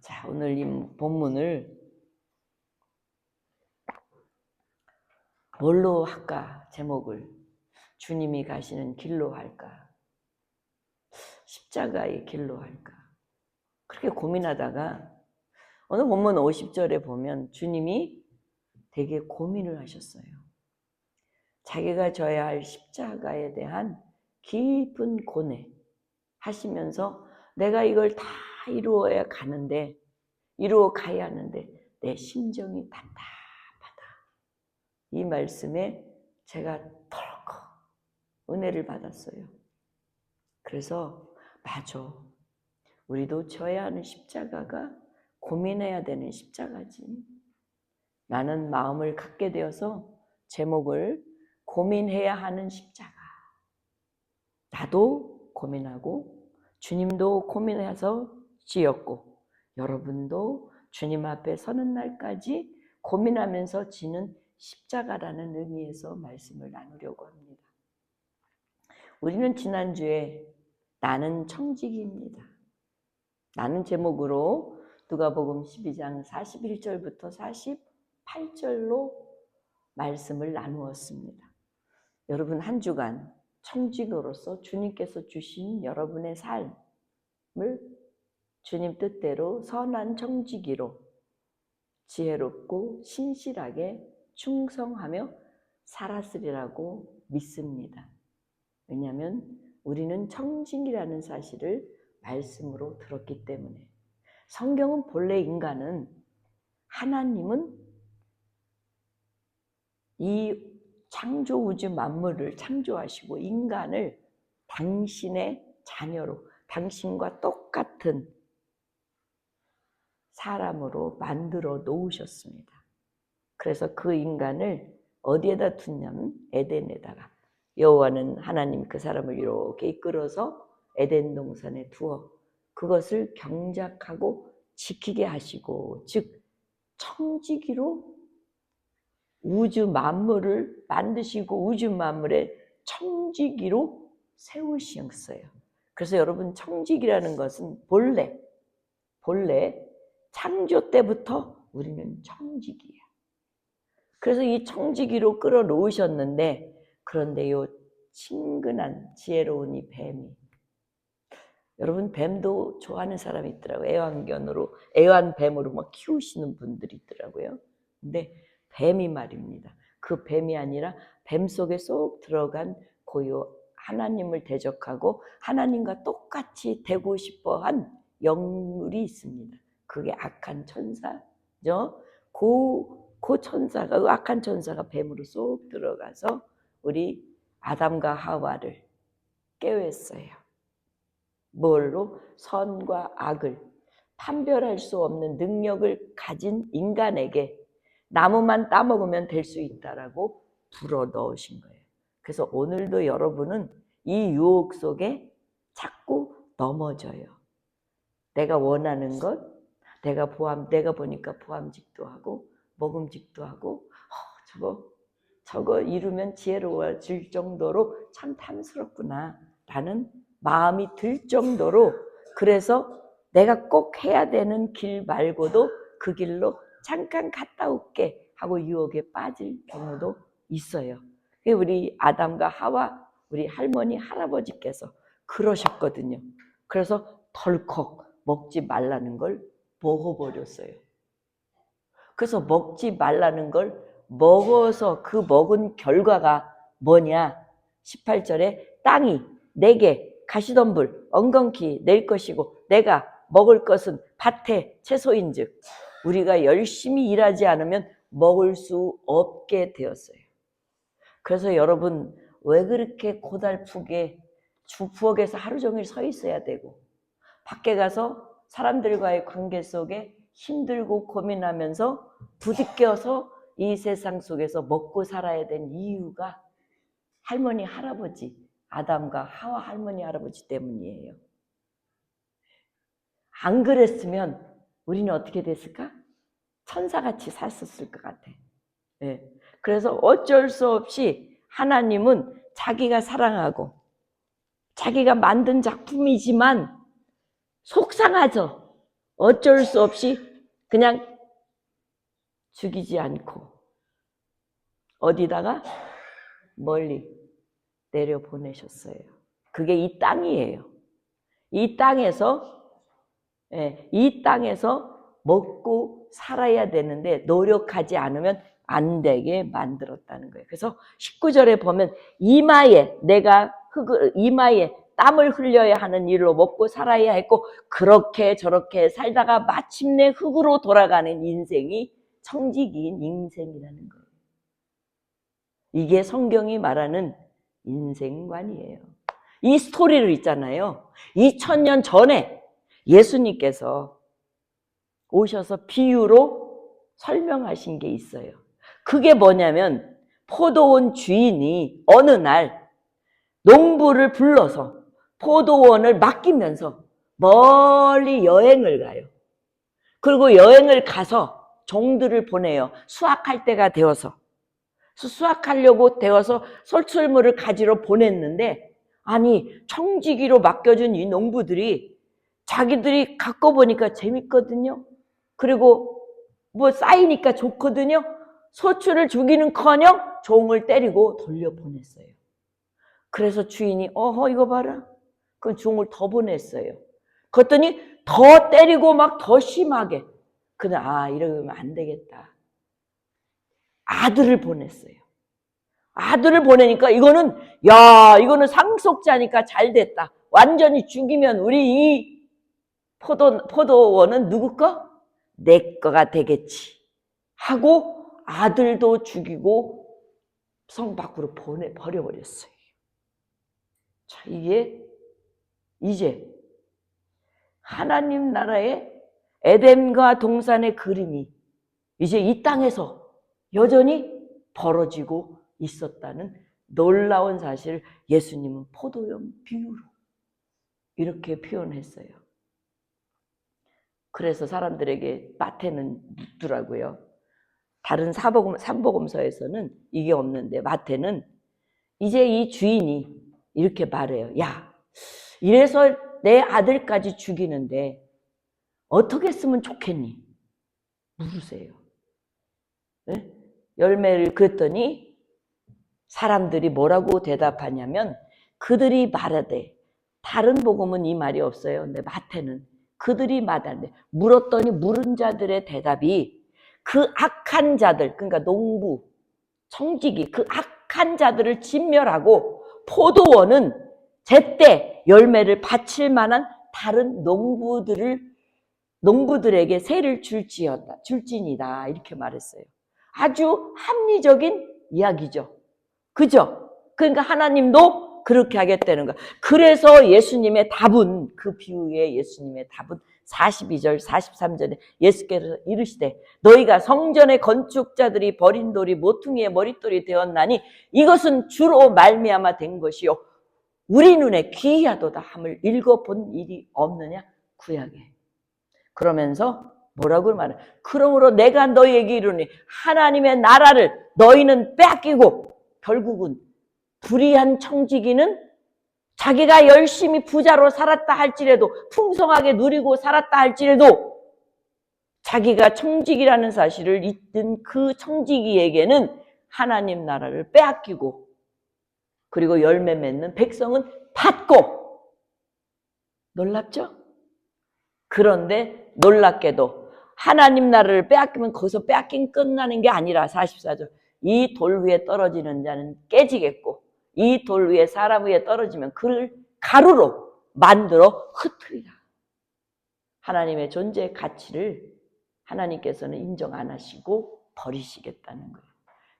자, 오늘 이 본문을 뭘로 할까? 제목을 주님이 가시는 길로 할까? 십자가의 길로 할까? 그렇게 고민하다가 어느 본문 50절에 보면 주님이 되게 고민을 하셨어요. 자기가 져야 할 십자가에 대한 깊은 고뇌 하시면서 내가 이걸 다 이루어야 가는데, 이루어 가야 하는데 내 심정이 답답하다. 이 말씀에 제가 덜컥 은혜를 받았어요. 그래서 맞아. 우리도 져야 하는 십자가가 고민해야 되는 십자가지. 나는 마음을 갖게 되어서 제목을 고민해야 하는 십자가. 나도 고민하고 주님도 고민해서 지었고 여러분도 주님 앞에 서는 날까지 고민하면서 지는 십자가라는 의미에서 말씀을 나누려고 합니다. 우리는 지난주에 나는 청지기입니다. 나는 제목으로 누가복음 12장 41절부터 48절로 말씀을 나누었습니다. 여러분 한 주간 청지기로서 주님께서 주신 여러분의 삶을 주님 뜻대로 선한 청지기로 지혜롭고 신실하게 충성하며 살았으리라고 믿습니다. 왜냐하면 우리는 청지기라는 사실을 말씀으로 들었기 때문에. 성경은 본래 인간은 하나님은 이 창조 우주 만물을 창조하시고 인간을 당신의 자녀로 당신과 똑같은 사람으로 만들어 놓으셨습니다. 그래서 그 인간을 어디에다 뒀냐면 에덴에다가 여호와는 하나님 그 사람을 이렇게 이끌어서 에덴 동산에 두어 그것을 경작하고 지키게 하시고 즉 청지기로 우주 만물을 만드시고 우주 만물의 청지기로 세우셨어요. 그래서 여러분 청지기라는 것은 본래 창조 때부터 우리는 청지기야. 그래서 이 청지기로 끌어놓으셨는데 그런데 요 친근한 지혜로운 이 뱀이 여러분 뱀도 좋아하는 사람이 있더라고요. 애완뱀으로 막 키우시는 분들이 있더라고요. 근데 뱀이 말입니다. 그 뱀이 아니라 뱀 속에 쏙 들어간 고요 하나님을 대적하고 하나님과 똑같이 되고 싶어한 영물이 있습니다. 그게 악한 천사죠. 그 천사가 악한 천사가 뱀으로 쏙 들어가서 우리 아담과 하와를 깨웠어요. 뭘로? 선과 악을 판별할 수 없는 능력을 가진 인간에게 나무만 따먹으면 될 수 있다라고 불어넣으신 거예요. 그래서 오늘도 여러분은 이 유혹 속에 자꾸 넘어져요. 내가 원하는 것, 내가 보니까 보암직도 하고 먹음직도 하고 저거 이루면 지혜로워질 정도로 참 탐스럽구나 라는 마음이 들 정도로 그래서 내가 꼭 해야 되는 길 말고도 그 길로 잠깐 갔다 올게 하고 유혹에 빠질 경우도 있어요. 우리 아담과 하와 우리 할머니 할아버지께서 그러셨거든요. 그래서 덜컥 먹지 말라는 걸 먹어버렸어요. 그래서 먹지 말라는 걸 먹어서 그 먹은 결과가 뭐냐? 18절에 땅이 내게 가시덤불 엉겅퀴 낼 것이고 내가 먹을 것은 밭의 채소인즉 우리가 열심히 일하지 않으면 먹을 수 없게 되었어요. 그래서 여러분 왜 그렇게 고달프게 부엌에서 하루 종일 서 있어야 되고 밖에 가서 사람들과의 관계 속에 힘들고 고민하면서 부딪혀서 이 세상 속에서 먹고 살아야 된 이유가 할머니 할아버지 아담과 하와 할머니 할아버지 때문이에요. 안 그랬으면 우리는 어떻게 됐을까? 천사같이 살았을 것 같아. 네. 그래서 어쩔 수 없이 하나님은 자기가 사랑하고 자기가 만든 작품이지만 속상하죠. 어쩔 수 없이 그냥 죽이지 않고 어디다가 멀리 내려보내셨어요. 그게 이 땅이에요. 이 땅에서 먹고 살아야 되는데 노력하지 않으면 안 되게 만들었다는 거예요. 그래서 19절에 보면 내가 이마에 땀을 흘려야 하는 일로 먹고 살아야 했고 그렇게 저렇게 살다가 마침내 흙으로 돌아가는 인생이 청지기인 인생이라는 거예요. 이게 성경이 말하는 인생관이에요. 이 스토리를 있잖아요. 2000년 전에 예수님께서 오셔서 비유로 설명하신 게 있어요. 그게 뭐냐면 포도원 주인이 어느 날 농부를 불러서 포도원을 맡기면서 멀리 여행을 가요. 그리고 여행을 가서 종들을 보내요. 수확할 때가 되어서. 수확하려고 되어서 솔철물을 가지러 보냈는데 아니 청지기로 맡겨준 이 농부들이 자기들이 갖고 보니까 재밌거든요. 그리고 뭐 쌓이니까 좋거든요. 소출을 주기는커녕 종을 때리고 돌려보냈어요. 그래서 주인이 어허 이거 봐라. 그 종을 더 보냈어요. 그랬더니 더 때리고 막 더 심하게. 그냥 이러면 안 되겠다. 아들을 보냈어요. 아들을 보내니까 이거는 상속자니까 잘 됐다. 완전히 죽이면 우리 이 포도원은 누구 거? 내 거가 되겠지. 하고 아들도 죽이고 성 밖으로 버려버렸어요. 자, 이게 이제 하나님 나라의 에덴과 동산의 그림이 이제 이 땅에서 여전히 벌어지고 있었다는 놀라운 사실을 예수님은 포도원 비유로 이렇게 표현했어요. 그래서 사람들에게 마태는 묻더라고요. 다른 삼복음서에서는 이게 없는데 마태는 이제 이 주인이 이렇게 말해요. 야, 이래서 내 아들까지 죽이는데 어떻게 했으면 좋겠니? 물으세요. 네? 열매를 그랬더니 사람들이 뭐라고 대답하냐면 그들이 말하되 다른 복음은 이 말이 없어요. 근데 마태는 그들이 말하는데 물었더니 물은 자들의 대답이 그 악한 자들 그러니까 농부, 청지기 그 악한 자들을 진멸하고 포도원은 제때 열매를 바칠 만한 다른 농부들에게 세를 줄지니다 이렇게 말했어요. 아주 합리적인 이야기죠. 그죠? 그러니까 하나님도 그렇게 하겠다는 거야. 그래서 예수님의 답은 그 비유의 예수님의 답은 42절 43절에 예수께서 이르시되 너희가 성전의 건축자들이 버린 돌이 모퉁이의 머릿돌이 되었나니 이것은 주로 말미암아 된 것이요 우리 눈에 기이하도다 함을 읽어본 일이 없느냐 구약에. 그러면서 뭐라고 말해? 그러므로 내가 너희에게 이르노니 하나님의 나라를 너희는 빼앗기고 결국은 불의한 청지기는 자기가 열심히 부자로 살았다 할지라도 풍성하게 누리고 살았다 할지라도 자기가 청지기라는 사실을 잊은 그 청지기에게는 하나님 나라를 빼앗기고 그리고 열매 맺는 백성은 받고 놀랍죠? 그런데 놀랍게도 하나님 나라를 빼앗기면 거기서 빼앗긴 끝나는 게 아니라 44절 이 돌 위에 떨어지는 자는 깨지겠고 이 돌 위에 사람 위에 떨어지면 그를 가루로 만들어 흩으리라. 하나님의 존재의 가치를 하나님께서는 인정 안 하시고 버리시겠다는 거예요.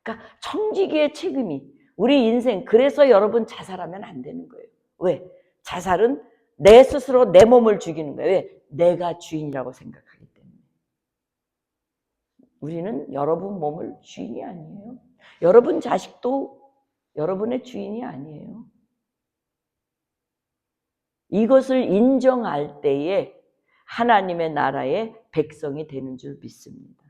그러니까 청지기의 책임이 우리 인생 그래서 여러분 자살하면 안 되는 거예요. 왜? 자살은 내 스스로 내 몸을 죽이는 거예요. 왜? 내가 주인이라고 생각하기 때문에. 우리는 여러분 몸을 주인이 아니에요. 여러분 자식도 여러분의 주인이 아니에요. 이것을 인정할 때에 하나님의 나라의 백성이 되는 줄 믿습니다.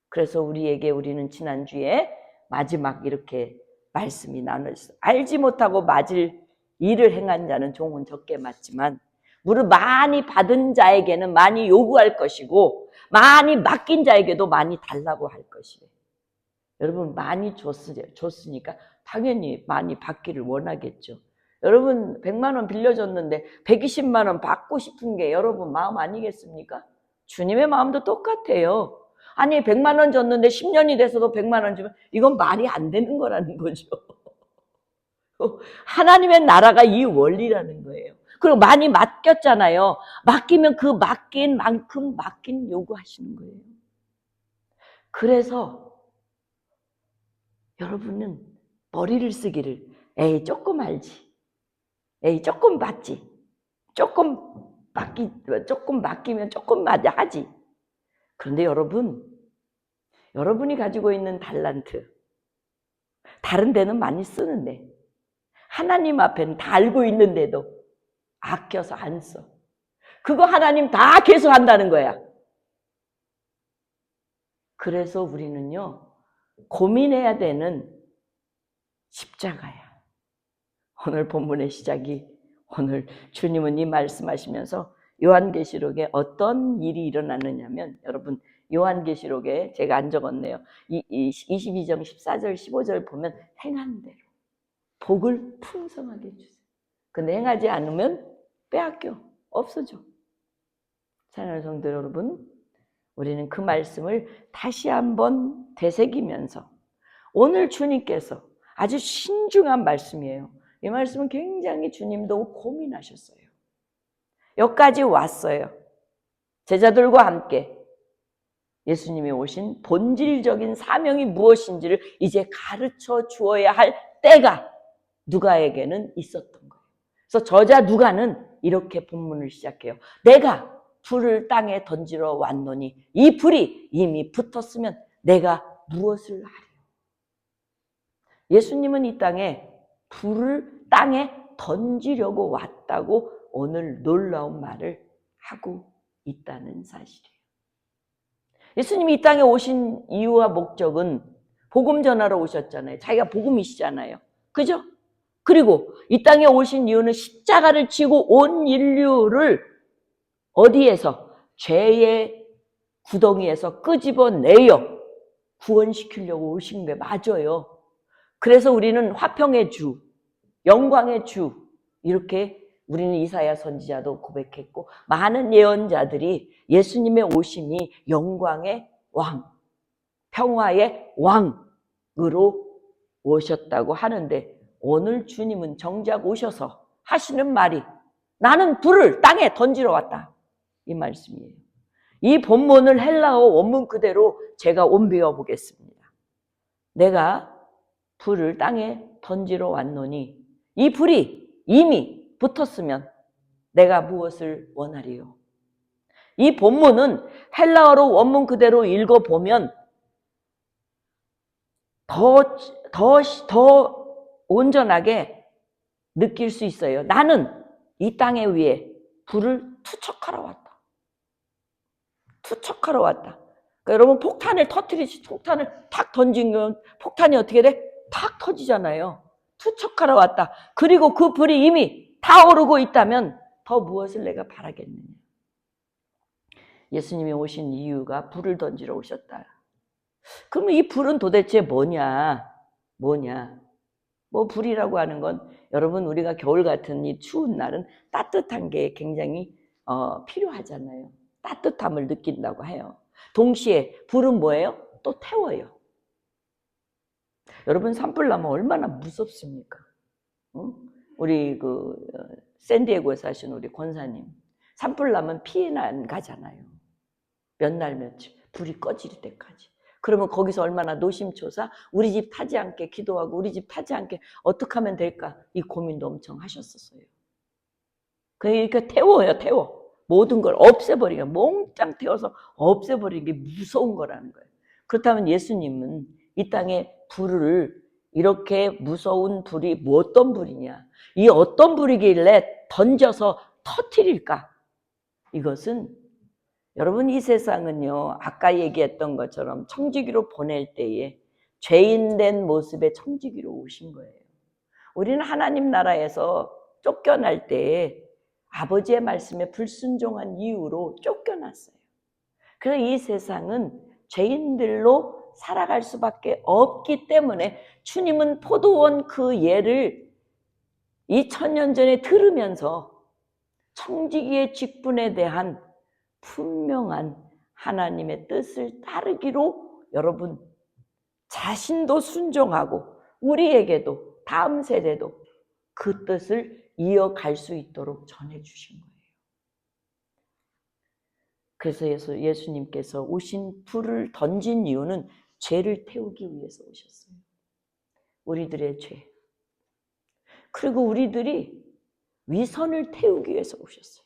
그래서 우리는 지난주에 마지막 이렇게 말씀이 나눠졌어요. 알지 못하고 맞을 일을 행한 자는 종은 적게 맞지만 물을 많이 받은 자에게는 많이 요구할 것이고 많이 맡긴 자에게도 많이 달라고 할 것이에요. 여러분 많이 줬으니까 당연히 많이 받기를 원하겠죠. 여러분 100만 원 빌려줬는데 120만 원 받고 싶은 게 여러분 마음 아니겠습니까? 주님의 마음도 똑같아요. 아니 100만 원 줬는데 10년이 돼서도 100만 원 주면 이건 말이 안 되는 거라는 거죠. 하나님의 나라가 이 원리라는 거예요. 그리고 많이 맡겼잖아요. 맡기면 그 맡긴 만큼 맡긴 요구하시는 거예요. 그래서 여러분은 머리를 쓰기를 에이 조금 알지, 에이 조금 받지, 조금 맡기면 조금 하지. 그런데 여러분이 가지고 있는 달란트 다른 데는 많이 쓰는데 하나님 앞에는 다 알고 있는데도 아껴서 안 써. 그거 하나님 다 계속한다는 거야. 그래서 우리는요 고민해야 되는 십자가야. 오늘 본문의 시작이 오늘 주님은 이 말씀하시면서 요한계시록에 어떤 일이 일어나느냐면 여러분 요한계시록에 제가 안 적었네요. 22장 14절 15절 보면 행한 대로 복을 풍성하게 주세요. 근데 행하지 않으면 빼앗겨 없어져. 사랑하는 성도 여러분, 우리는 그 말씀을 다시 한번 되새기면서 오늘 주님께서 아주 신중한 말씀이에요. 이 말씀은 굉장히 주님도 고민하셨어요. 여기까지 왔어요. 제자들과 함께 예수님이 오신 본질적인 사명이 무엇인지를 이제 가르쳐 주어야 할 때가 누가에게는 있었던 거예요. 그래서 저자 누가는 이렇게 본문을 시작해요. 내가 불을 땅에 던지러 왔노니 이 불이 이미 붙었으면 내가 무엇을 하리요? 예수님은 이 땅에 불을 땅에 던지려고 왔다고 오늘 놀라운 말을 하고 있다는 사실이에요. 예수님이 이 땅에 오신 이유와 목적은 복음 전하러 오셨잖아요. 자기가 복음이시잖아요. 그죠? 그리고 이 땅에 오신 이유는 십자가를 지고 온 인류를 어디에서? 죄의 구덩이에서 끄집어내어 구원시키려고 오신 게 맞아요. 그래서 우리는 화평의 주, 영광의 주 이렇게 우리는 이사야 선지자도 고백했고 많은 예언자들이 예수님의 오심이 영광의 왕, 평화의 왕으로 오셨다고 하는데 오늘 주님은 정작 오셔서 하시는 말이 나는 불을 땅에 던지러 왔다. 이 말씀이에요. 이 본문을 헬라어 원문 그대로 제가 옮겨 보겠습니다. 내가 불을 땅에 던지러 왔노니 이 불이 이미 붙었으면 내가 무엇을 원하리요? 이 본문은 헬라어로 원문 그대로 읽어보면 더 온전하게 느낄 수 있어요. 나는 이 땅에 위에 불을 투척하러 왔다. 투척하러 왔다. 그러니까 여러분 폭탄을 터뜨리지 폭탄을 탁 던지면 폭탄이 어떻게 돼? 탁 터지잖아요. 투척하러 왔다. 그리고 그 불이 이미 타오르고 있다면 더 무엇을 내가 바라겠느냐. 예수님이 오신 이유가 불을 던지러 오셨다. 그러면 이 불은 도대체 뭐냐? 뭐 불이라고 하는 건 여러분 우리가 겨울 같은 이 추운 날은 따뜻한 게 굉장히 필요하잖아요. 따뜻함을 느낀다고 해요. 동시에 불은 뭐예요? 또 태워요. 여러분 산불나면 얼마나 무섭습니까? 응? 우리 샌디에고에 사시는 우리 권사님 산불나면 피해나 안 가잖아요. 몇 날 며칠 불이 꺼질 때까지. 그러면 거기서 얼마나 노심초사 우리 집 타지 않게 기도하고 우리 집 타지 않게 어떻게 하면 될까 이 고민도 엄청 하셨었어요. 그러니까 태워. 모든 걸 없애버리게 몽땅 태워서 없애버리는 게 무서운 거라는 거예요. 그렇다면 예수님은 이 땅에 불을 이렇게 무서운 불이 어떤 불이냐 이 어떤 불이길래 던져서 터뜨릴까? 이것은 여러분 이 세상은요 아까 얘기했던 것처럼 청지기로 보낼 때에 죄인된 모습의 청지기로 오신 거예요. 우리는 하나님 나라에서 쫓겨날 때에 아버지의 말씀에 불순종한 이유로 쫓겨났어요. 그래서 이 세상은 죄인들로 살아갈 수밖에 없기 때문에 주님은 포도원 그 예를 2000년 전에 들으면서 청지기의 직분에 대한 분명한 하나님의 뜻을 따르기로 여러분 자신도 순종하고 우리에게도 다음 세대도 그 뜻을 이어갈 수 있도록 전해주신 거예요. 그래서 예수님께서 오신 불을 던진 이유는 죄를 태우기 위해서 오셨어요. 우리들의 죄. 그리고 우리들이 위선을 태우기 위해서 오셨어요.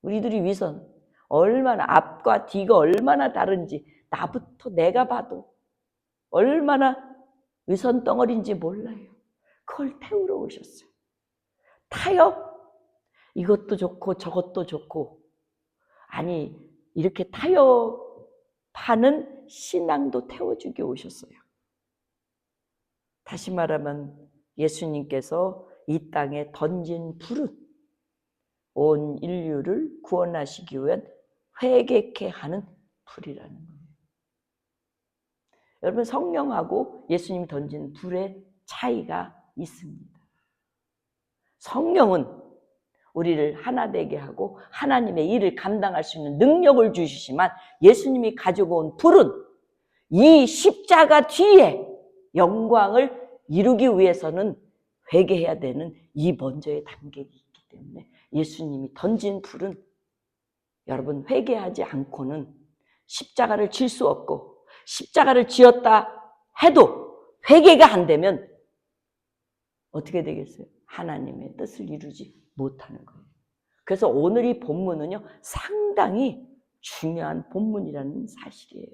우리들이 위선, 얼마나 앞과 뒤가 얼마나 다른지 나부터 내가 봐도 얼마나 위선 덩어리인지 몰라요. 그걸 태우러 오셨어요. 타협? 이것도 좋고 저것도 좋고, 아니 이렇게 타협하는 신앙도 태워주기 오셨어요. 다시 말하면 예수님께서 이 땅에 던진 불은 온 인류를 구원하시기 위한 회개케 하는 불이라는 거예요. 여러분, 성령하고 예수님 던진 불의 차이가 있습니다. 성령은 우리를 하나 되게 하고 하나님의 일을 감당할 수 있는 능력을 주시지만, 예수님이 가지고 온 불은 이 십자가 뒤에 영광을 이루기 위해서는 회개해야 되는 이 먼저의 단계가 있기 때문에 예수님이 던진 불은 여러분 회개하지 않고는 십자가를 질 수 없고, 십자가를 지었다 해도 회개가 안 되면 어떻게 되겠어요? 하나님의 뜻을 이루지 못하는 거예요. 그래서 오늘 이 본문은요, 상당히 중요한 본문이라는 사실이에요.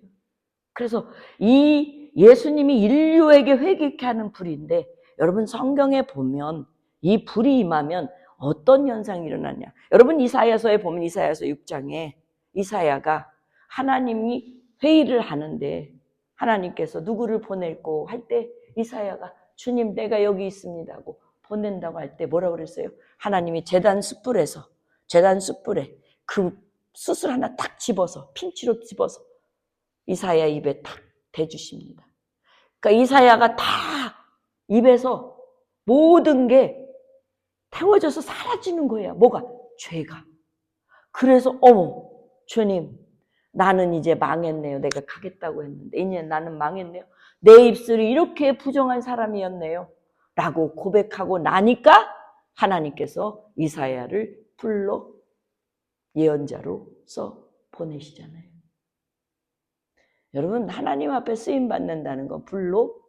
그래서 이 예수님이 인류에게 회개케 하는 불인데, 여러분 성경에 보면 이 불이 임하면 어떤 현상이 일어나냐. 여러분 이사야서에 보면 이사야서 6장에 이사야가 하나님이 회의를 하는데 하나님께서 누구를 보낼고 할 때 이사야가 주님 내가 여기 있습니다 하고 보낸다고 할 때 뭐라고 그랬어요? 하나님이 제단 숯불에 그 숯을 하나 딱 집어서 핀치로 집어서 이사야 입에 탁 대주십니다. 그러니까 이사야가 다 입에서 모든 게 태워져서 사라지는 거예요. 뭐가? 죄가. 그래서 어머 주님 나는 이제 망했네요. 내가 가겠다고 했는데 이제 나는 망했네요. 내 입술이 이렇게 부정한 사람이었네요 라고 고백하고 나니까 하나님께서 이사야를 불러 예언자로서 보내시잖아요. 여러분 하나님 앞에 쓰임받는다는 건 불로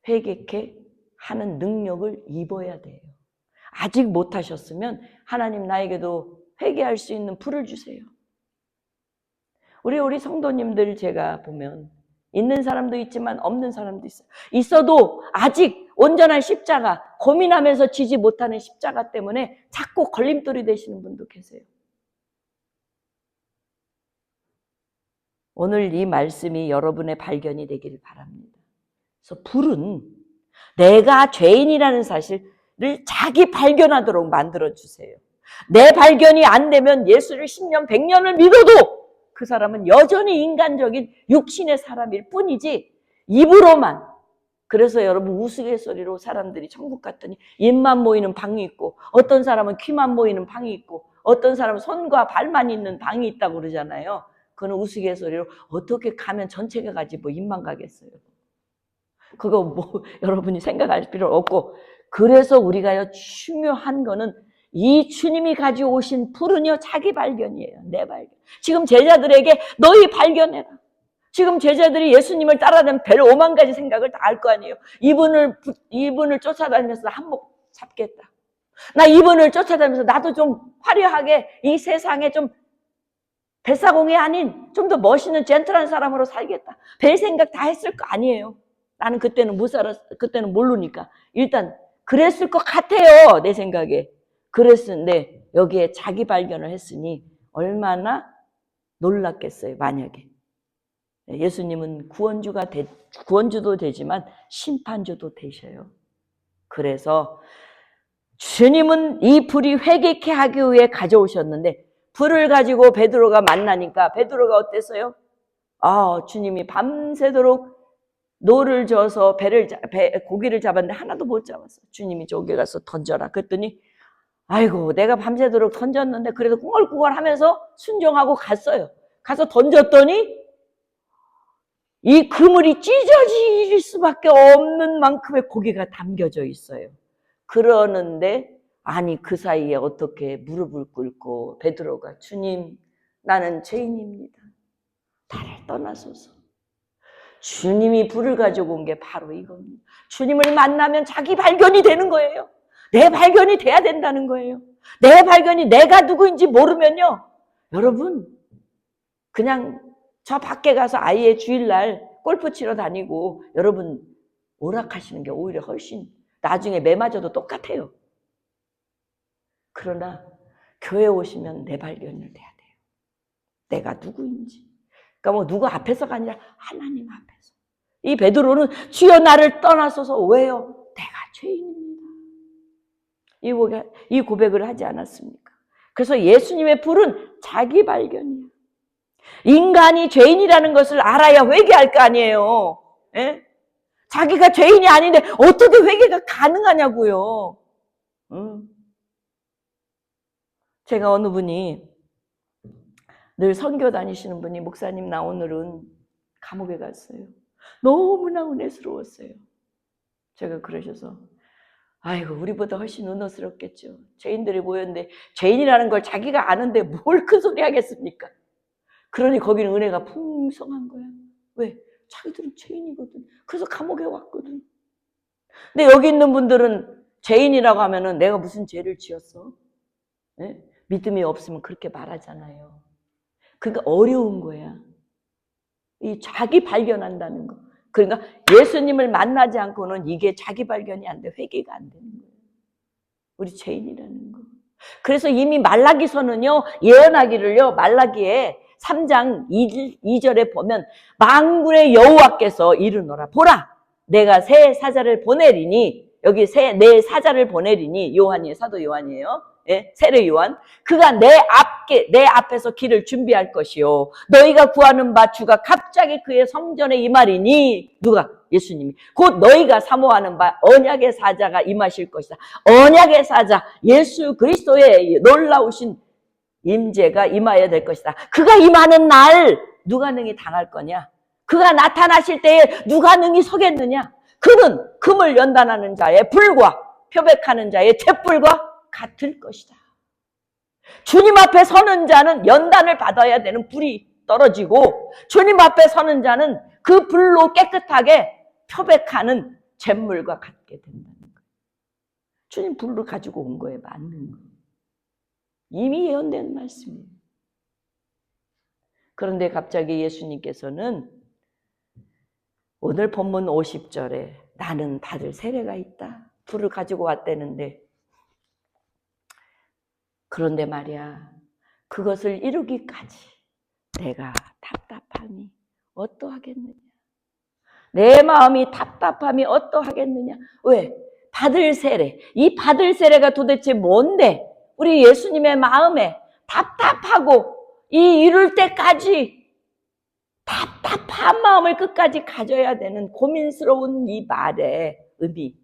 회개케 하는 능력을 입어야 돼요. 아직 못하셨으면 하나님 나에게도 회개할 수 있는 불을 주세요. 우리 성도님들 제가 보면 있는 사람도 있지만 없는 사람도 있어요. 있어도 아직 온전한 십자가, 고민하면서 지지 못하는 십자가 때문에 자꾸 걸림돌이 되시는 분도 계세요. 오늘 이 말씀이 여러분의 발견이 되기를 바랍니다. 그래서 불은 내가 죄인이라는 사실을 자기 발견하도록 만들어주세요. 내 발견이 안 되면 예수를 10년, 100년을 믿어도 그 사람은 여전히 인간적인 육신의 사람일 뿐이지 입으로만. 그래서 여러분 우스갯소리로 사람들이 천국 갔더니 입만 모이는 방이 있고 어떤 사람은 귀만 모이는 방이 있고 어떤 사람은 손과 발만 있는 방이 있다고 그러잖아요. 그건 우스갯소리로 어떻게 가면 전체가 가지 뭐 입만 가겠어요. 그거 뭐 여러분이 생각할 필요 없고, 그래서 우리가 중요한 거는 이 주님이 가지고 오신 불은요 자기 발견이에요. 내 발견. 지금 제자들에게 너희 발견해라. 지금 제자들이 예수님을 따라다니면 별 5만 가지 생각을 다 할 거 아니에요. 이분을 쫓아다니면서 한몫 잡겠다. 나 이분을 쫓아다니면서 나도 좀 화려하게 이 세상에 좀 뱃사공이 아닌 좀 더 멋있는 젠틀한 사람으로 살겠다. 별 생각 다 했을 거 아니에요. 나는 그때는 못 살았, 그때는 모르니까. 일단 그랬을 것 같아요. 내 생각에. 그랬는데 여기에 자기 발견을 했으니 얼마나 놀랐겠어요. 만약에. 예수님은 구원주도 되지만 심판주도 되셔요. 그래서 주님은 이 불이 회개케 하기 위해 가져오셨는데 불을 가지고 베드로가 만나니까 베드로가 어땠어요? 주님이 밤새도록 노를 저어서 고기를 잡았는데 하나도 못 잡았어. 주님이 저기 가서 던져라. 그랬더니 아이고 내가 밤새도록 던졌는데 그래도 꿍얼꿍얼 하면서 순종하고 갔어요. 가서 던졌더니 이 그물이 찢어질 수밖에 없는 만큼의 고기가 담겨져 있어요. 그러는데 아니 그 사이에 어떻게 무릎을 꿇고 베드로가 주님 나는 죄인입니다. 나를 떠나소서. 주님이 불을 가지고 온 게 바로 이겁니다. 주님을 만나면 자기 발견이 되는 거예요. 내 발견이 돼야 된다는 거예요. 내 발견이 내가 누구인지 모르면요. 여러분 그냥 저 밖에 가서 아이의 주일날 골프 치러 다니고 여러분 오락하시는 게 오히려 훨씬 나중에 매 맞아도 똑같아요. 그러나 교회 오시면 내 발견을 돼야 돼요. 내가 누구인지. 그러니까 뭐 누구 앞에서가 아니라 하나님 앞에서. 이 베드로는 주여 나를 떠나소서. 왜요? 내가 죄인입니다. 이 고백을 하지 않았습니까? 그래서 예수님의 불은 자기 발견이에요. 인간이 죄인이라는 것을 알아야 회개할 거 아니에요. 예? 자기가 죄인이 아닌데 어떻게 회개가 가능하냐고요. 제가 어느 분이 늘 선교 다니시는 분이 목사님 나 오늘은 감옥에 갔어요. 너무나 은혜스러웠어요. 제가 그러셔서 아이고 우리보다 훨씬 은혜스럽겠죠. 죄인들이 모였는데 죄인이라는 걸 자기가 아는데 뭘 큰 소리 하겠습니까? 그러니 거기는 은혜가 풍성한 거야. 왜? 자기들은 죄인이거든. 그래서 감옥에 왔거든. 근데 여기 있는 분들은 죄인이라고 하면은 내가 무슨 죄를 지었어? 네? 믿음이 없으면 그렇게 말하잖아요. 그러니까 어려운 거야. 이 자기 발견한다는 거. 그러니까 예수님을 만나지 않고는 이게 자기 발견이 안 돼. 회개가 안 되는 거예요. 우리 죄인이라는 거. 그래서 이미 말라기서는요. 예언하기를요. 말라기에 3장 2절에 보면 만군의 여호와께서 이르노라. 보라 내가 새 사자를 보내리니 여기 내 사자를 보내리니 요한이에요. 사도 요한이에요. 예, 세례 요한. 그가 내 앞에서 길을 준비할 것이요. 너희가 구하는 바 주가 갑자기 그의 성전에 임하리니 누가? 예수님이. 곧 너희가 사모하는 바 언약의 사자가 임하실 것이다. 언약의 사자 예수 그리스도의 놀라우신 임재가 임하여야 될 것이다. 그가 임하는 날 누가 능히 당할 거냐? 그가 나타나실 때에 누가 능히 서겠느냐? 그는 금을 연단하는 자의 불과 표백하는 자의 잿불과 같을 것이다. 주님 앞에 서는 자는 연단을 받아야 되는 불이 떨어지고 주님 앞에 서는 자는 그 불로 깨끗하게 표백하는 잿물과 같게 된다는 거예요. 주님 불을 가지고 온 거에 맞는 거예요. 이미 예언된 말씀이에요. 그런데 갑자기 예수님께서는 오늘 본문 50절에 나는 받을 세례가 있다. 불을 가지고 왔다는데 그런데 말이야 그것을 이루기까지 내가 답답함이 어떠하겠느냐. 내 마음이 답답함이 어떠하겠느냐. 왜? 받을 세례. 이 받을 세례가 도대체 뭔데? 우리 예수님의 마음에 답답하고 이 이룰 때까지 답답한 마음을 끝까지 가져야 되는 고민스러운 이 말의 의미.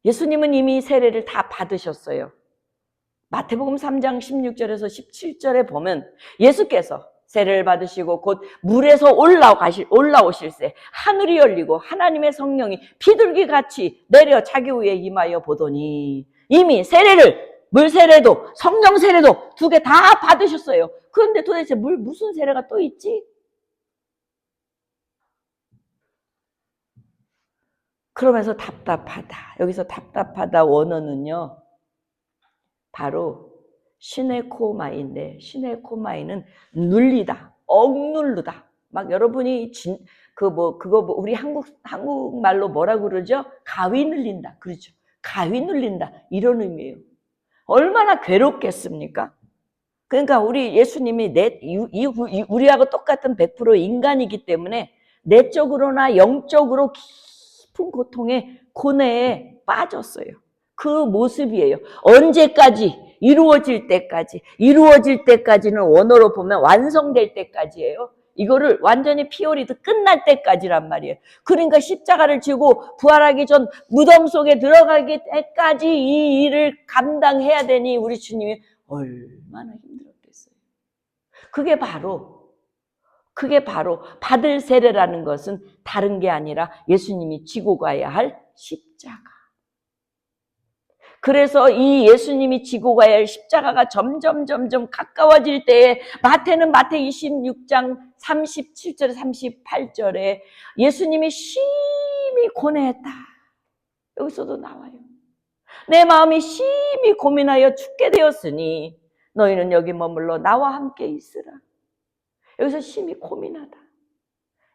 예수님은 이미 세례를 다 받으셨어요. 마태복음 3장 16절에서 17절에 보면 예수께서 세례를 받으시고 곧 물에서 올라오실새 하늘이 열리고 하나님의 성령이 비둘기같이 내려 자기 위에 임하여 보더니 이미 세례를 물 세례도 성령 세례도 두 개 다 받으셨어요. 그런데 도대체 무슨 세례가 또 있지? 그러면서 답답하다. 여기서 답답하다 원어는요. 바로 시네코마인데 시네코마이는 눌리다, 억누르다. 막 여러분이 우리 한국말로 뭐라 그러죠? 가위 눌린다. 그렇죠. 가위 눌린다. 이런 의미예요. 얼마나 괴롭겠습니까? 그러니까 우리 예수님이 우리하고 똑같은 100% 인간이기 때문에 내적으로나 영적으로 깊은 고통에 고뇌에 빠졌어요. 그 모습이에요. 언제까지? 이루어질 때까지는 원어로 보면 완성될 때까지예요. 이거를 완전히 피오리드 끝날 때까지란 말이에요. 그러니까 십자가를 지고 부활하기 전 무덤 속에 들어가기 때까지 이 일을 감당해야 되니 우리 주님이 얼마나 힘들었겠어요. 그게 바로 받을 세례라는 것은 다른 게 아니라 예수님이 지고 가야 할 십자가. 그래서 이 예수님이 지고 가야 할 십자가가 점점 가까워질 때에 마태는 마태 26장 37절에 38절에 예수님이 심히 고뇌했다. 여기서도 나와요. 내 마음이 심히 고민하여 죽게 되었으니 너희는 여기 머물러 나와 함께 있으라. 여기서 심히 고민하다.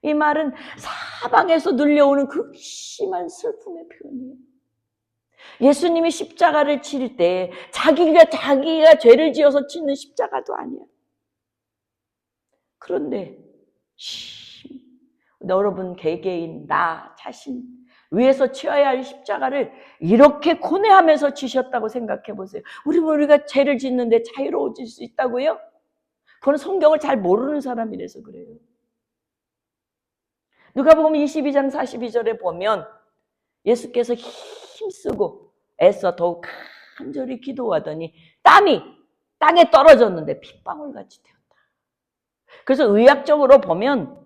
이 말은 사방에서 눌려오는 극심한 슬픔의 표현이에요. 예수님이 십자가를 칠 때 자기가 죄를 지어서 치는 십자가도 아니야. 그런데 여러분 개개인 나 자신 위에서 치어야 할 십자가를 이렇게 고뇌하면서 치셨다고 생각해 보세요. 우리가 죄를 짓는데 자유로워질 수 있다고요? 그건 성경을 잘 모르는 사람이라서 그래요. 누가복음 22장 42절에 보면 예수께서 힘쓰고 애써 더욱 간절히 기도하더니 땀이 땅에 떨어졌는데 핏방울같이 되었다. 그래서 의학적으로 보면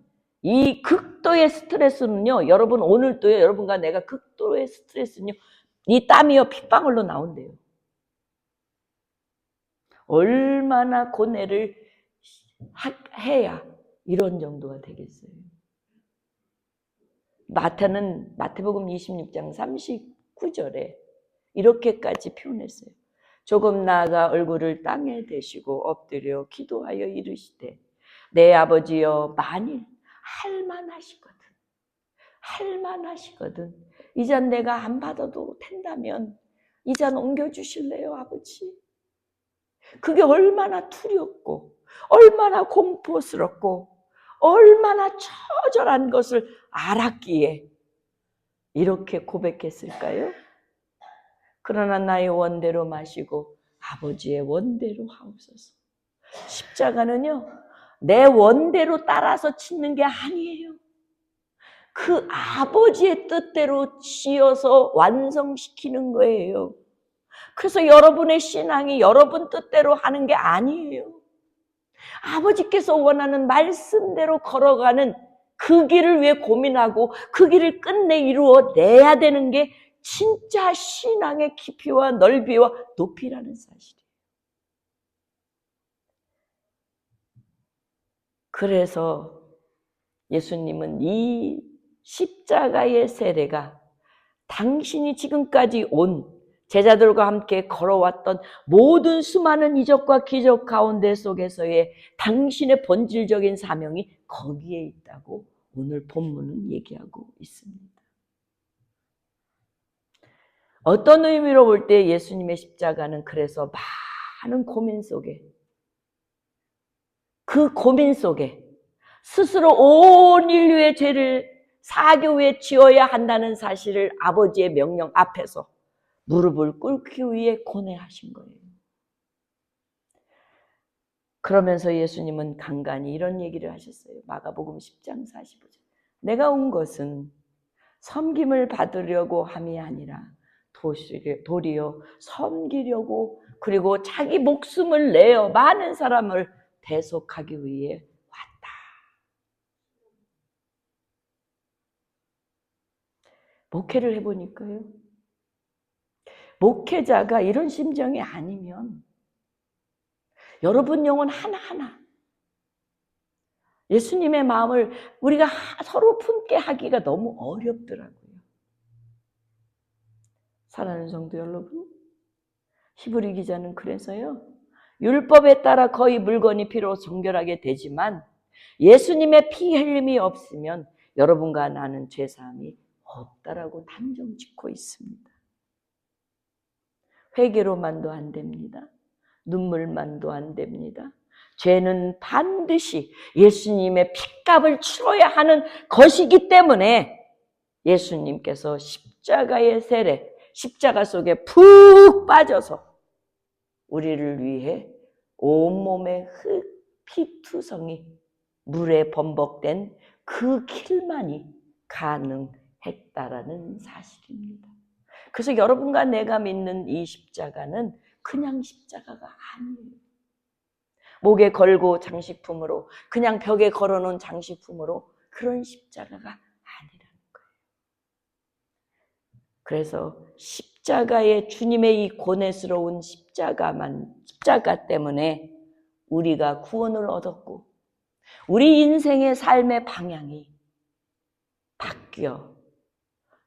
이 극도의 스트레스는요, 여러분 오늘도요, 여러분과 내가 극도의 스트레스는요, 이 땀이요 핏방울로 나온대요. 얼마나 고뇌를 해야 이런 정도가 되겠어요. 마태복음 26장 39절에 이렇게까지 표현했어요. 조금 나아가 얼굴을 땅에 대시고 엎드려 기도하여 이르시되 내 아버지여 만일 할만하시거든 이 잔 내가 안 받아도 된다면 이 잔 옮겨주실래요 아버지? 그게 얼마나 두렵고 얼마나 공포스럽고 얼마나 처절한 것을 알았기에 이렇게 고백했을까요? 그러나 나의 원대로 마시고 아버지의 원대로 하옵소서. 십자가는요, 내 원대로 따라서 짓는 게 아니에요. 그 아버지의 뜻대로 지어서 완성시키는 거예요. 그래서 여러분의 신앙이 여러분 뜻대로 하는 게 아니에요. 아버지께서 원하는 말씀대로 걸어가는 그 길을 위해 고민하고 그 길을 끝내 이루어내야 되는 게 진짜 신앙의 깊이와 넓이와 높이라는 사실이에요. 그래서 예수님은 이 십자가의 세례가 당신이 지금까지 온 제자들과 함께 걸어왔던 모든 수많은 이적과 기적 가운데 속에서의 당신의 본질적인 사명이 거기에 있다고 오늘 본문은 얘기하고 있습니다. 어떤 의미로 볼 때 예수님의 십자가는 그래서 많은 고민 속에 그 고민 속에 스스로 온 인류의 죄를 사하기 위해 지어야 한다는 사실을 아버지의 명령 앞에서 무릎을 꿇기 위해 고뇌하신 거예요. 그러면서 예수님은 간간히 이런 얘기를 하셨어요. 마가복음 10장 45절. 내가 온 것은 섬김을 받으려고 함이 아니라 도리어 섬기려고 그리고 자기 목숨을 내어 많은 사람을 대속하기 위해 왔다. 목회를 해보니까요. 목회자가 이런 심정이 아니면 여러분 영혼 하나하나 예수님의 마음을 우리가 서로 품게 하기가 너무 어렵더라고요. 사랑하는 성도 여러분, 히브리 기자는 그래서요. 율법에 따라 거의 물건이 피로 정결하게 되지만 예수님의 피 흘림이 없으면 여러분과 나는 죄사함이 없다라고 단정 짓고 있습니다. 회개로만도 안 됩니다. 눈물만도 안 됩니다. 죄는 반드시 예수님의 핏값을 치러야 하는 것이기 때문에 예수님께서 십자가의 세례, 십자가 속에 푹 빠져서 우리를 위해 온몸의 피투성이 물에 범벅된 그 길만이 가능했다라는 사실입니다. 그래서 여러분과 내가 믿는 이 십자가는 그냥 십자가가 아니에요. 목에 걸고 장식품으로, 그냥 벽에 걸어놓은 장식품으로 그런 십자가가 아니라는 거예요. 그래서 십자가의 주님의 이 고뇌스러운 십자가 때문에 우리가 구원을 얻었고 우리 인생의 삶의 방향이 바뀌어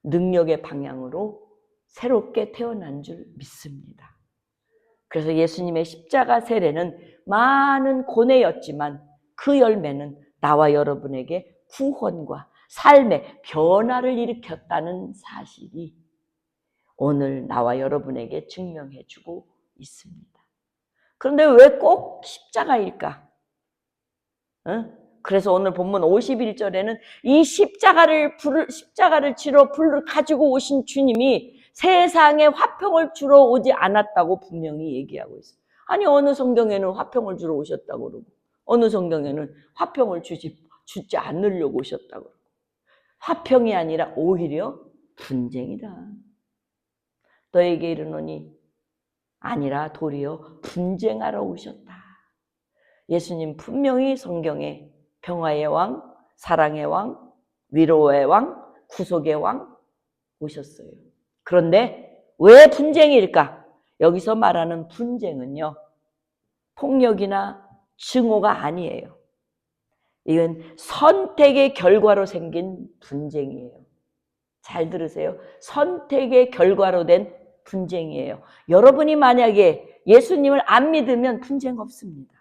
능력의 방향으로 새롭게 태어난 줄 믿습니다. 그래서 예수님의 십자가 세례는 많은 고뇌였지만 그 열매는 나와 여러분에게 구원과 삶의 변화를 일으켰다는 사실이 오늘 나와 여러분에게 증명해주고 있습니다. 그런데 왜 꼭 십자가일까? 그래서 오늘 본문 51절에는 이 십자가를 치러 불을 가지고 오신 주님이 세상에 화평을 주러 오지 않았다고 분명히 얘기하고 있어요. 아니 어느 성경에는 화평을 주러 오셨다고 그러고 어느 성경에는 화평을 주지 않으려고 오셨다고 그러고 화평이 아니라 오히려 분쟁이다. 너에게 이르노니 아니라 도리어 분쟁하러 오셨다. 예수님 분명히 성경에 평화의 왕, 사랑의 왕, 위로의 왕, 구속의 왕 오셨어요. 그런데 왜 분쟁일까? 여기서 말하는 분쟁은요, 폭력이나 증오가 아니에요. 이건 선택의 결과로 생긴 분쟁이에요. 잘 들으세요. 선택의 결과로 된 분쟁이에요. 여러분이 만약에 예수님을 안 믿으면 분쟁 없습니다.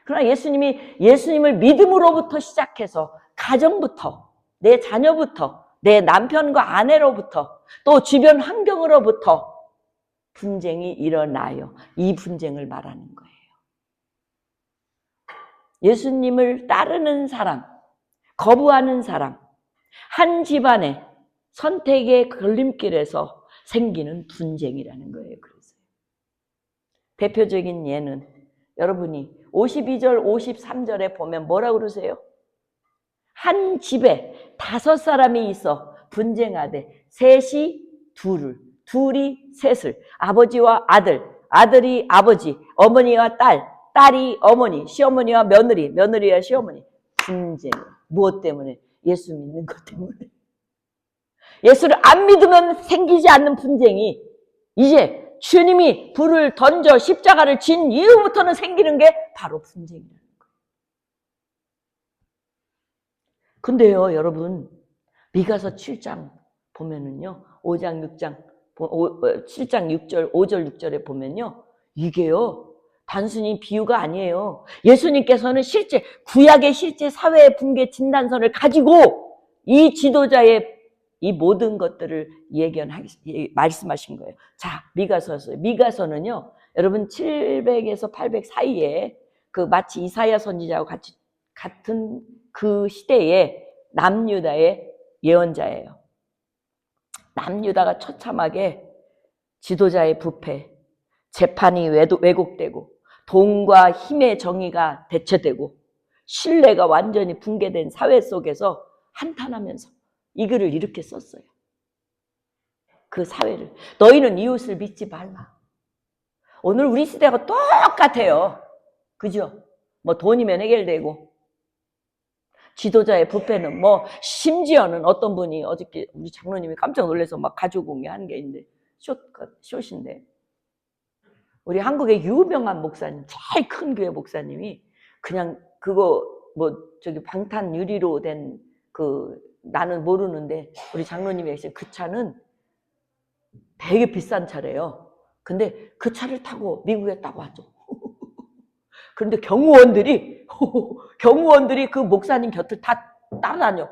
그러나 예수님을 믿음으로부터 시작해서 가정부터, 내 자녀부터, 내 남편과 아내로부터, 또 주변 환경으로부터 분쟁이 일어나요. 이 분쟁을 말하는 거예요. 예수님을 따르는 사람, 거부하는 사람, 한 집안의 선택의 걸림길에서 생기는 분쟁이라는 거예요. 그래서 대표적인 예는 여러분이 52절, 53절에 보면 뭐라고 그러세요? 한 집에 5사람이 있어 분쟁하되 셋이 둘을, 둘이 셋을, 아버지와 아들, 아들이 아버지, 어머니와 딸, 딸이 어머니, 시어머니와 며느리, 며느리와 시어머니. 분쟁. 무엇 때문에? 예수 믿는 것 때문에. 예수를 안 믿으면 생기지 않는 분쟁이 이제 주님이 불을 던져 십자가를 진 이후부터는 생기는 게 바로 분쟁이라는 거예요. 근데요, 여러분, 미가서 7장 보면은요, 5장 6장, 7장 6절, 5절 6절에 보면요, 이게요, 단순히 비유가 아니에요. 예수님께서는 실제, 구약의 실제 사회의 붕괴 진단서를 가지고 이 지도자의 이 모든 것들을 말씀하신 거예요. 자, 미가서는요, 여러분 700에서 800 사이에 그 마치 이사야 선지자와 같은 그 시대에 남유다의 예언자예요. 남유다가 처참하게 지도자의 부패, 재판이 왜곡되고 돈과 힘의 정의가 대체되고 신뢰가 완전히 붕괴된 사회 속에서 한탄하면서 이 글을 이렇게 썼어요. 그 사회를. 너희는 이웃을 믿지 말라. 오늘 우리 시대가 똑같아요. 그죠? 뭐 돈이면 해결되고 지도자의 부패는 뭐 심지어는 어떤 분이 어저께 우리 장로님이 깜짝 놀라서 막 가지고 온 게 한 게 있는데 숏인데 우리 한국의 유명한 목사님, 제일 큰 교회 목사님이 그냥 그거 뭐 저기 방탄 유리로 된 그 나는 모르는데 우리 장로님이 계신 그 차는 되게 비싼 차래요. 근데 그 차를 타고 미국에 딱 왔죠. 그런데 경호원들이 그 목사님 곁을 다 따라다녀.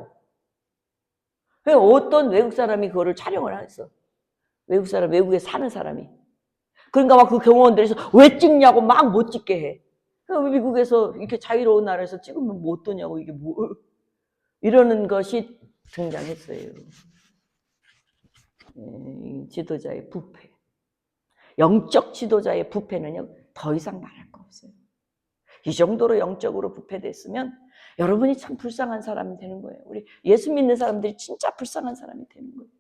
어떤 외국 사람이 그거를 촬영을 했어. 외국에 사는 사람이. 그러니까 막 그 경호원들에서 왜 찍냐고 막 못 찍게 해. 미국에서 이렇게 자유로운 나라에서 찍으면 뭐 어떠냐고 이게 뭐 이러는 것이 등장했어요. 지도자의 부패. 영적 지도자의 부패는요, 더 이상 말할 거 없어요. 이 정도로 영적으로 부패됐으면 여러분이 참 불쌍한 사람이 되는 거예요. 우리 예수 믿는 사람들이 진짜 불쌍한 사람이 되는 거예요.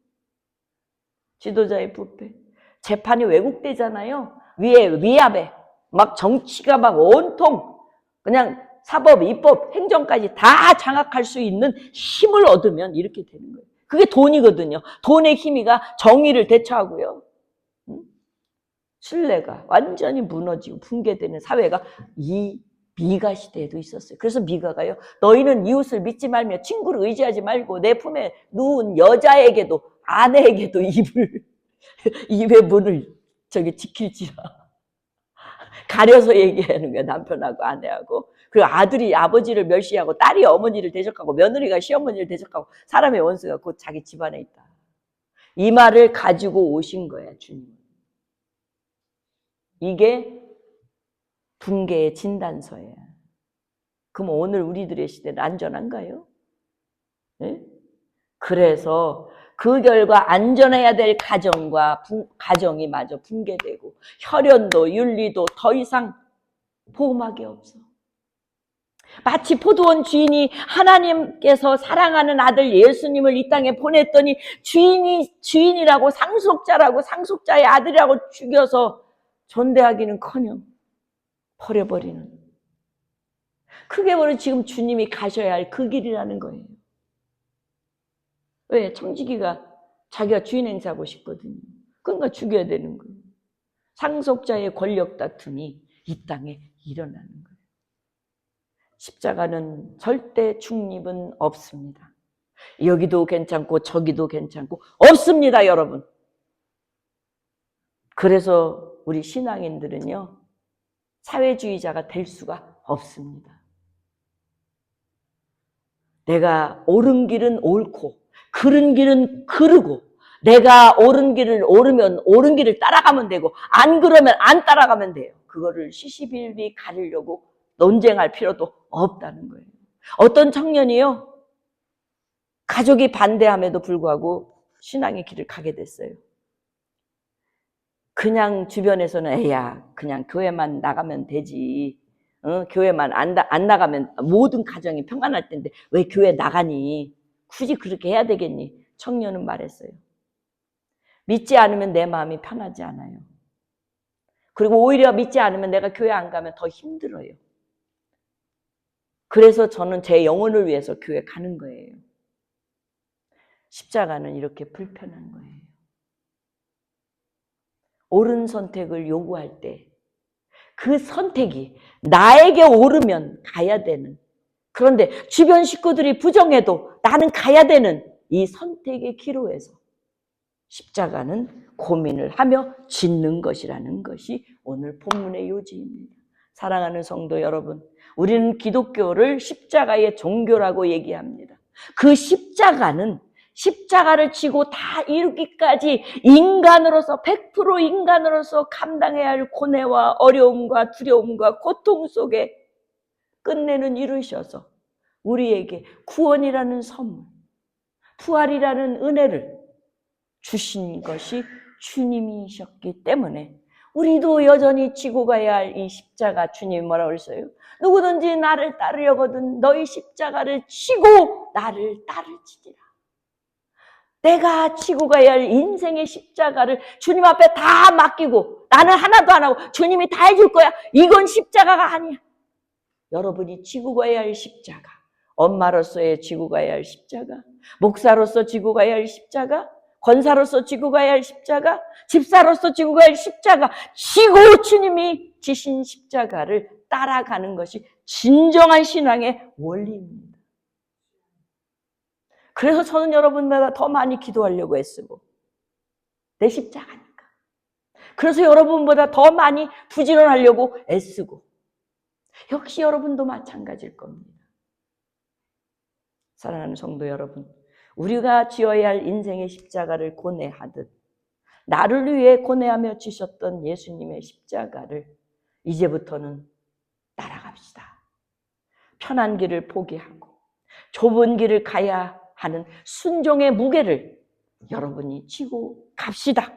지도자의 부패. 재판이 왜곡되잖아요. 위압에 막 정치가 막 온통 그냥 사법, 입법, 행정까지 다 장악할 수 있는 힘을 얻으면 이렇게 되는 거예요. 그게 돈이거든요. 돈의 힘이가 정의를 대처하고요. 신뢰가 완전히 무너지고 붕괴되는 사회가 이 미가 시대에도 있었어요. 그래서 미가가요, 너희는 이웃을 믿지 말며 친구를 의지하지 말고 내 품에 누운 여자에게도 아내에게도 입의 문을 지킬지라. 가려서 얘기하는 거야, 남편하고 아내하고. 그리고 아들이 아버지를 멸시하고 딸이 어머니를 대적하고 며느리가 시어머니를 대적하고 사람의 원수가 곧 자기 집안에 있다. 이 말을 가지고 오신 거야, 주님. 이게 붕괴의 진단서예요. 그럼 오늘 우리들의 시대는 안전한가요? 네? 그래서 그 결과 안전해야 될 가정이 마저 붕괴되고 혈연도 윤리도 더 이상 보호막이 없어. 마치 포도원 주인이 하나님께서 사랑하는 아들 예수님을 이 땅에 보냈더니 주인이라고 상속자라고 상속자의 아들이라고 죽여서 존대하기는커녕 버려버리는. 그게 바로 지금 주님이 가셔야 할 그 길이라는 거예요. 왜? 청지기가 자기가 주인 행사하고 싶거든요. 그러니까 죽여야 되는 거예요. 상속자의 권력 다툼이 이 땅에 일어나는 거예요. 십자가는 절대 중립은 없습니다. 여기도 괜찮고 저기도 괜찮고 없습니다, 여러분. 그래서 우리 신앙인들은요, 사회주의자가 될 수가 없습니다. 내가 옳은 길은 옳고 그른 길은 그르고 내가 옳은 길을 오르면 옳은 길을 따라가면 되고 안 그러면 안 따라가면 돼요. 그거를 시시비비 가리려고 논쟁할 필요도 없다는 거예요. 어떤 청년이요, 가족이 반대함에도 불구하고 신앙의 길을 가게 됐어요. 그냥 주변에서는 에야 그냥 교회만 나가면 되지, 교회만 안 나가면 모든 가정이 평안할 텐데 왜 교회 나가니? 굳이 그렇게 해야 되겠니? 청년은 말했어요. 믿지 않으면 내 마음이 편하지 않아요. 그리고 오히려 믿지 않으면 내가 교회 안 가면 더 힘들어요. 그래서 저는 제 영혼을 위해서 교회 가는 거예요. 십자가는 이렇게 불편한 거예요. 옳은 선택을 요구할 때 그 선택이 나에게 옳으면 가야 되는, 그런데 주변 식구들이 부정해도 나는 가야 되는 이 선택의 기로에서 십자가는 고민을 하며 짓는 것이라는 것이 오늘 본문의 요지입니다. 사랑하는 성도 여러분, 우리는 기독교를 십자가의 종교라고 얘기합니다. 그 십자가를 지고 다 이루기까지 인간으로서 100% 인간으로서 감당해야 할 고뇌와 어려움과 두려움과 고통 속에 끝내는 이루셔서 우리에게 구원이라는 선물, 부활이라는 은혜를 주신 것이 주님이셨기 때문에 우리도 여전히 지고 가야 할 이 십자가, 주님이 뭐라고 그랬어요? 누구든지 나를 따르려거든 너희 십자가를 지고 나를 따르지니라. 내가 지고 가야 할 인생의 십자가를 주님 앞에 다 맡기고 나는 하나도 안 하고 주님이 다 해줄 거야. 이건 십자가가 아니야. 여러분이 지고 가야 할 십자가, 엄마로서의 지고 가야 할 십자가, 목사로서 지고 가야 할 십자가, 권사로서 지고 가야 할 십자가, 집사로서 지고 가야 할 십자가, 지고 주님이 지신 십자가를 따라가는 것이 진정한 신앙의 원리입니다. 그래서 저는 여러분보다 더 많이 기도하려고 애쓰고, 내 십자가니까. 그래서 여러분보다 더 많이 부지런하려고 애쓰고, 역시 여러분도 마찬가지일 겁니다. 사랑하는 성도 여러분, 우리가 지어야 할 인생의 십자가를 고뇌하듯 나를 위해 고뇌하며 지셨던 예수님의 십자가를 이제부터는 따라갑시다. 편한 길을 포기하고 좁은 길을 가야 하는 순종의 무게를 여러분이 지고 갑시다.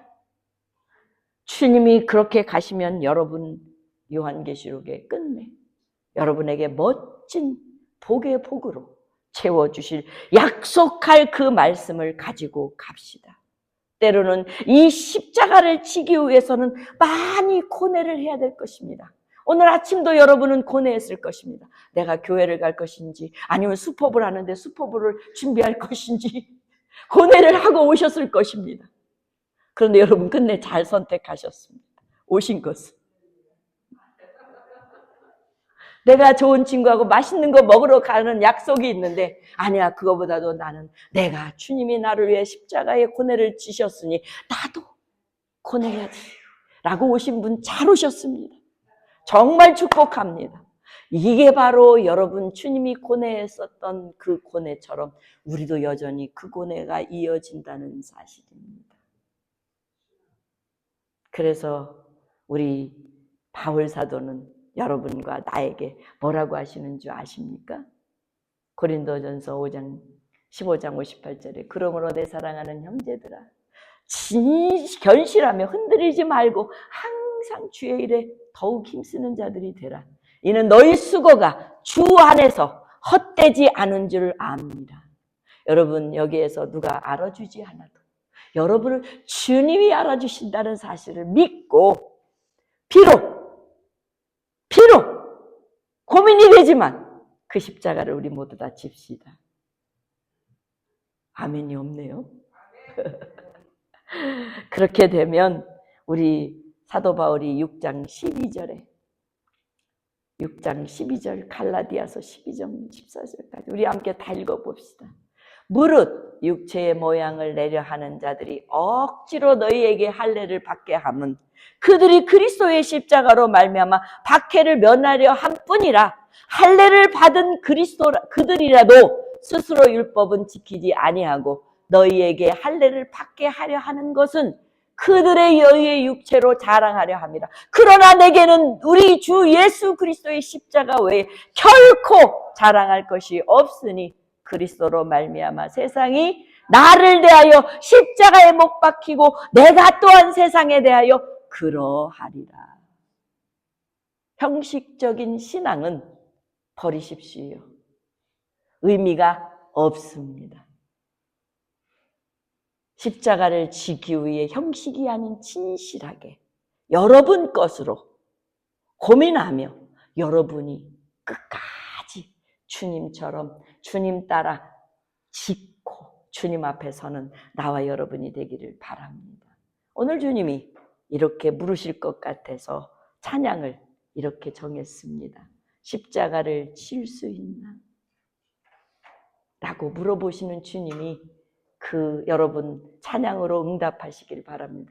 주님이 그렇게 가시면 여러분 요한계시록의 끝내 여러분에게 멋진 복의 복으로 채워주실 약속할 그 말씀을 가지고 갑시다. 때로는 이 십자가를 지기 위해서는 많이 고뇌를 해야 될 것입니다. 오늘 아침도 여러분은 고뇌했을 것입니다. 내가 교회를 갈 것인지 아니면 수법을 하는데 수법을 준비할 것인지 고뇌를 하고 오셨을 것입니다. 그런데 여러분 끝내 잘 선택하셨습니다. 오신 것은. 내가 좋은 친구하고 맛있는 거 먹으러 가는 약속이 있는데 아니야, 그거보다도 나는 내가 주님이 나를 위해 십자가의 고뇌를 지셨으니 나도 고뇌해야지 라고 오신 분 잘 오셨습니다. 정말 축복합니다. 이게 바로 여러분 주님이 고뇌했었던 그 고뇌처럼 우리도 여전히 그 고뇌가 이어진다는 사실입니다. 그래서 우리 바울 사도는 여러분과 나에게 뭐라고 하시는 줄 아십니까? 고린도전서 5장 15장 58절에 그러므로 내 사랑하는 형제들아 견실하며 흔들리지 말고 항상 주의 일에 더욱 힘쓰는 자들이 되라. 이는 너희 수고가 주 안에서 헛되지 않은 줄 압니다. 여러분 여기에서 누가 알아주지 않아도 여러분을 주님이 알아주신다는 사실을 믿고 비록 고민이 되지만 그 십자가를 우리 모두 다 집시다. 아멘이 없네요. 그렇게 되면 우리 사도 바울이 6장 12절 갈라디아서 12장 14절까지 우리 함께 다 읽어봅시다. 무릇 육체의 모양을 내려 하는 자들이 억지로 너희에게 할례를 받게 함은 그들이 그리스도의 십자가로 말미암아 박해를 면하려 함 뿐이라. 할례를 받은 그들이라도 스스로 율법은 지키지 아니하고 너희에게 할례를 받게 하려 하는 것은 그들의 여유의 육체로 자랑하려 함이라. 그러나 내게는 우리 주 예수 그리스도의 십자가 외에 결코 자랑할 것이 없으니 그리스도로 말미암아 세상이 나를 대하여 십자가에 못 박히고 내가 또한 세상에 대하여 그러하리라. 형식적인 신앙은 버리십시오. 의미가 없습니다. 십자가를 지기 위해 형식이 아닌 진실하게 여러분 것으로 고민하며 여러분이 끝까지 주님처럼 주님 따라 짓고 주님 앞에 서는 나와 여러분이 되기를 바랍니다. 오늘 주님이 이렇게 물으실 것 같아서 찬양을 이렇게 정했습니다. 십자가를 칠 수 있나? 라고 물어보시는 주님이 그 여러분 찬양으로 응답하시길 바랍니다.